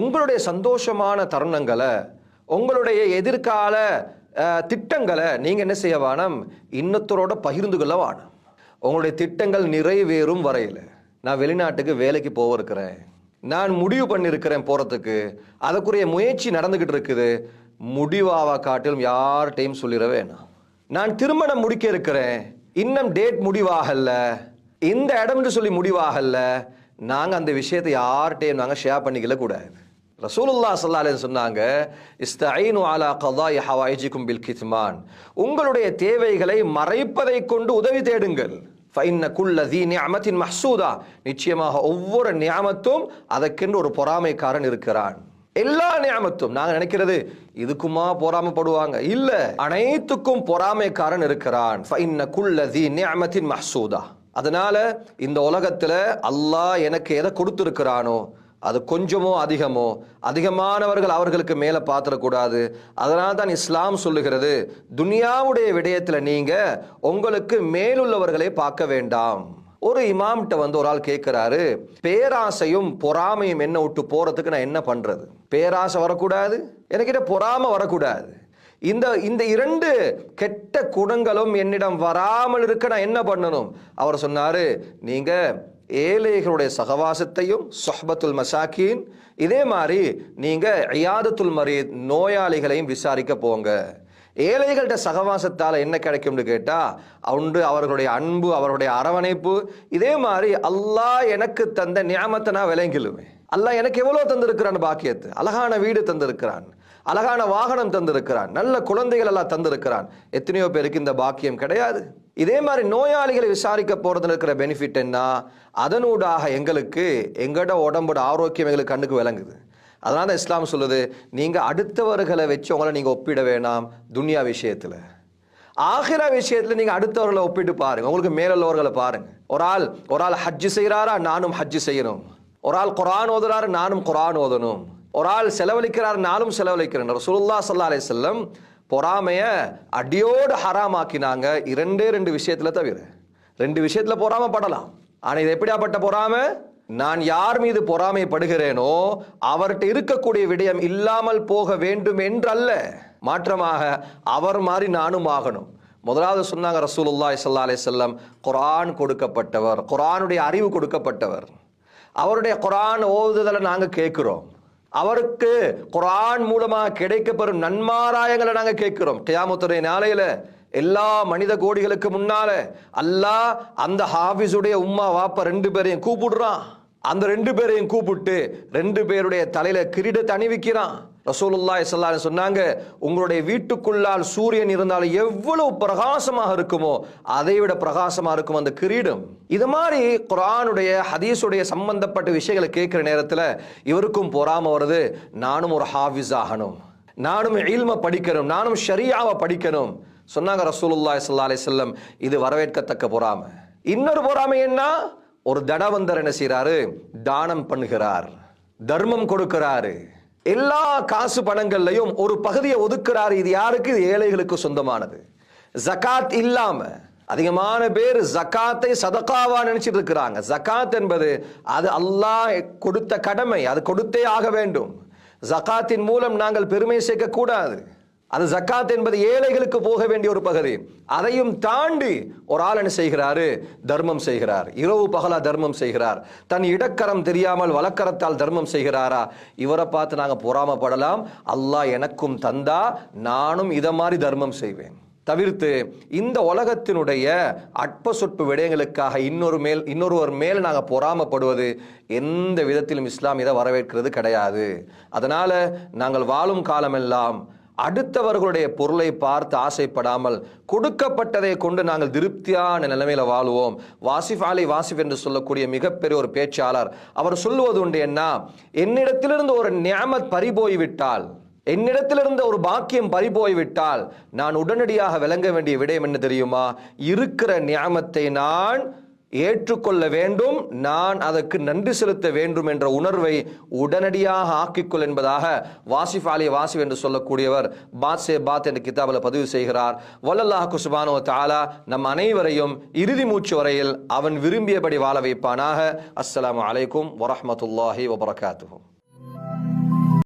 உங்களுடைய சந்தோஷமான தருணங்களை, உங்களுடைய எதிர்கால திட்டங்களை நீங்க என்ன செய்ய வேணும்? இன்னத்தரோட பகிர்ந்து கொள்ள வேணும். உங்களுடைய திட்டங்கள் நிறைவேறும் வரையில், நான் வெளிநாட்டுக்கு வேலைக்கு போக இருக்கிறேன், நான் முடிவு பண்ணியிருக்கிறேன் போறதுக்கு, அதற்குரிய முயற்சி நடந்துகிட்டு இருக்குது, முடிவாக காட்டிலும் யார்கிட்டையும் சொல்லிட வேணாம். நான் திருமணம் முடிக்க இருக்கிறேன், இன்னும் டேட் முடிவாகல, இந்த இடம்னு சொல்லி முடிவாகல, நாங்கள் அந்த விஷயத்தை யார்கிட்டையும் நாங்கள் ஷேர் பண்ணிக்கல கூடாது. ரசூலுல்லாஹ் ஸல்லல்லாஹு அலைஹி சொன்னாங்க, இஸ்தஈனு அலா கதாஇ ஹவாயிஜிக்கும் பில் கித்மான், உங்களுடைய தேவைகளை மறைப்பதை கொண்டு உதவி தேடுங்கள். ஃபஇன்ன குல்ல ஸீ நிஅமத்தின் மஹ்சூதா, நிச்சயமாக ஒவ்வொரு நியாமத்தும் அதற்கென்று ஒரு பொறாமைக்காரன் இருக்கிறான். எல்லா நியாமத்தும் நாங்க நினைக்கிறது இதுக்குமா பொறாமைப்படுவாங்க, இல்ல, அனைத்துக்கும் பொறாமைக்காரன் இருக்கிறான். ஃபஇன்ன குல்ல ஸீ நிஅமத்தின் மஹ்சூதா. அதனால இந்த உலகத்துல அல்லாஹ் எனக்கு எதை கொடுத்திருக்கிறானோ அது கொஞ்சமோ அதிகமோ, அதிகமானவர்கள் அவர்களுக்கு மேல பாத்திரக்கூடாது. அதனால தான் இஸ்லாம் சொல்லுகிறது, துனியாவுடைய விடயத்துல நீங்க உங்களுக்கு மேலுள்ளவர்களை பார்க்க வேண்டாம். ஒரு இமாம்கிட்ட ஒரு ஆள் கேட்கிறாரு, பேராசையும் பொறாமையும் என்ன விட்டு போறதுக்கு நான் என்ன பண்றது? பேராசை வரக்கூடாது, எனக்கிட்ட பொறாமை வரக்கூடாது. இந்த இரண்டு கெட்ட குணங்களும் என்னிடம் வராமல் இருக்க நான் என்ன பண்ணணும்? அவர் சொன்னாரு, நீங்க ஏழைகளுடைய சகவாசத்தையும், சொஹ்பத்துல் மசாக்கீன், இதே மாதிரி நீங்க இயாதத்துல் மரீத், நோயாளிகளையும் விசாரிக்க போங்க. ஏழைகள்கிட்ட சகவாசத்தால் என்ன கிடைக்கும்னு கேட்டா, அவர்களுடைய அன்பு, அவருடைய அரவணைப்பு. இதே மாதிரி அல்லாஹ் எனக்கு தந்த நியாமத்தை நான் விளங்கிலுவேன். அல்லாஹ் எனக்கு எவ்வளவு தந்திருக்கிறான் பாக்கியத்தை, அழகான வீடு தந்திருக்கிறான், அழகான வாகனம் தந்திருக்கிறான், நல்ல குழந்தைகள் எல்லாம் தந்திருக்கிறான். எத்தனையோ பேருக்கு இந்த பாக்கியம் கிடையாது. இதே மாதிரி நோயாளிகளை விசாரிக்க போறதுல இருக்கிற பெனிஃபிட் என்ன? அதனூடாக எங்களுக்கு எங்கட உடம்போட ஆரோக்கியம் எங்களுக்கு கண்ணுக்கு விளங்குது. அதனால தான் இஸ்லாம் சொல்லுது, நீங்க அடுத்தவர்களை வச்சு உங்களை நீங்க ஒப்பிட வேணாம். துன்யா விஷயத்துல, ஆகிரா விஷயத்துல நீங்க அடுத்தவர்களை ஒப்பிட்டு பாருங்க, உங்களுக்கு மேலுள்ளவர்களை பாருங்க. ஒரு ஆள் ஹஜ்ஜு செய்யறாரா, நானும் ஹஜ்ஜு செய்யணும். ஒரு ஆள் குர்ஆன் ஓதுறாரு, நானும் குர்ஆன் ஓதணும். ஒரு ஆள் செலவழிக்கிறார், நானும் செலவழிக்கிறேன். ரசூலுல்லாஹ் ஸல்லல்லாஹு அலைஹி வஸல்லம் பொறாமைய அடியோடு ஹராமாக்கினாங்க. ரெண்டு விஷயத்துல தவிர. 2 விஷயத்துல பொறாமப்படலாம். ஆனா இது எப்படியாப்பட்ட பொறாமை? நான் யார் மீது பொறாமைப்படுகிறேனோ அவர்கிட்ட இருக்கக்கூடிய விடயம் இல்லாமல் போக வேண்டும் என்றல்ல, மாற்றமாக அவர் மாதிரி நானும் ஆகணும். முதலாவது சொன்னாங்க ரசூலுல்லாஹி ஸல்லல்லாஹு அலைஹி வஸல்லம், குர்ஆன் கொடுக்கப்பட்டவர், குர்ஆனுடைய அறிவு கொடுக்கப்பட்டவர், அவருடைய குர்ஆன் ஓதுதலை நாங்க கேட்கிறோம், அவருக்கு குர்ஆன் மூலமாக கிடைக்கப்பெறும் நன்மாராயங்களை நாங்க கேட்கிறோம். கியாமத்துடைய நாளையில எல்லா மனித கோடிகளுக்கு முன்னால அல்லாஹ் அந்த ஹாஃபிஸுடைய உம்மா வாப்பா 2 பேரையும் கூப்பிடுறான். அந்த 2 பேரையும் கூப்பிட்டு 2 பேருடைய தலையில கிரீடத்தை அணிவிக்கிறான். ரசூலுல்லாஹி ஸல்லல்லாஹு அலைஹி சொன்னாங்க, உங்களுடைய வீட்டுக்குள்ளால் சூரியன் இருந்தால் எவ்வளவு பிரகாசமாக இருக்குமோ அதை விட பிரகாசமா இருக்கும் அந்த கிரீடம். இது மாதிரி குர்ஆனுடைய ஹதீஸுடைய சம்பந்தப்பட்ட விஷயங்களை கேட்கிற நேரத்துல இவருக்கும் பொறாமை வருது, நானும் ஒரு ஹாஃபிஸ் ஆகணும், நானும் இல்ம படிக்கணும், நானும் ஷரியாவை படிக்கணும். சொன்னாங்க ரசூலுல்லாஹி ஸல்லல்லாஹு அலைஹி வஸல்லம், இது வரவேற்கத்தக்க பொறாமை. இன்னொரு பொறாமை என்ன? ஒரு தனவந்தர் என்ன செய்யறாரு? தானம் பண்ணுகிறார், தர்மம் கொடுக்கிறாரு, எல்லா காசு பணங்கள்லையும் ஒரு பகுதியை ஒதுக்குறாரு. இது யாருக்கு? இது ஏழைகளுக்கு சொந்தமானது. ஜகாத் இல்லாம அதிகமான பேர் ஜகாத்தை சதகாவா நினைச்சிட்டு இருக்கிறாங்க. ஜகாத் என்பது அது அல்லாஹ் கொடுத்த கடமை, அது கொடுத்தே ஆக வேண்டும். ஜகாத்தின் மூலம் நாங்கள் பெருமை சேர்க்க கூடாது. அது ஜக்காத் என்பது ஏழைகளுக்கு போக வேண்டிய ஒரு பகுதி. அதையும் தாண்டி ஒரு ஆள் என்ன செய்கிறாரு? தர்மம் செய்கிறார், இரவு பகலா தர்மம் செய்கிறார், தன் இடக்கரம் தெரியாமல் வலக்கரத்தால் தர்மம் செய்கிறாரா? இவரை பார்த்து நாங்க பொறாமப்படலாம். அல்லாஹ் எனக்கும் தந்தா நானும் இத மாதிரி தர்மம் செய்வேன். தவிர்த்து இந்த உலகத்தினுடைய அற்ப சொற்ப விடயங்களுக்காக இன்னொருவர் மேல் நாங்கள் பொறாமப்படுவது எந்த விதத்திலும் இஸ்லாம் இதை வரவேற்கிறது கிடையாது. அதனால நாங்கள் வாழும் காலமெல்லாம் அடுத்தவர்களுடைய பொருளை பார்த்து ஆசைப்படாமல் கொடுக்கப்பட்டதை கொண்டு நாங்கள் திருப்தியான நிலைமையில வாழுவோம். வாசிஃப் அலி வாசிஃப் என்று சொல்லக்கூடிய மிகப்பெரிய ஒரு பேச்சாளர், அவர் சொல்லுவது உண்டு, என்ன, என்னிடத்திலிருந்து ஒரு நியாமத் பறிபோய்விட்டால், என்னிடத்திலிருந்து ஒரு பாக்கியம் பறிபோய்விட்டால் நான் உடனடியாக விளங்க வேண்டிய விடயம் என்ன தெரியுமா? இருக்கிற நியாமத்தை நான் ஏற்றுக்கொள்ள வேண்டும், நான் அதற்கு நன்றி செலுத்த வேண்டும் என்ற உணர்வை உடனடியாக ஆக்கிக்கொள் என்பதாக வாசிஃப் அலி வாசிஃப் என்று சொல்லக்கூடியவர் பாத் சே பாத் என்ற கிதாபில் பதிவு செய்கிறார். வல்லல்லாஹு சுப்ஹானஹு வ தஆலா நம் அனைவரையும் இறுதி மூச்சு வரையில் அவன் விரும்பியபடி வாழ வைப்பானாக. அஸ்ஸலாமு அலைக்கும் வரஹ்மத்துல்லாஹி வபரகாத்துஹு.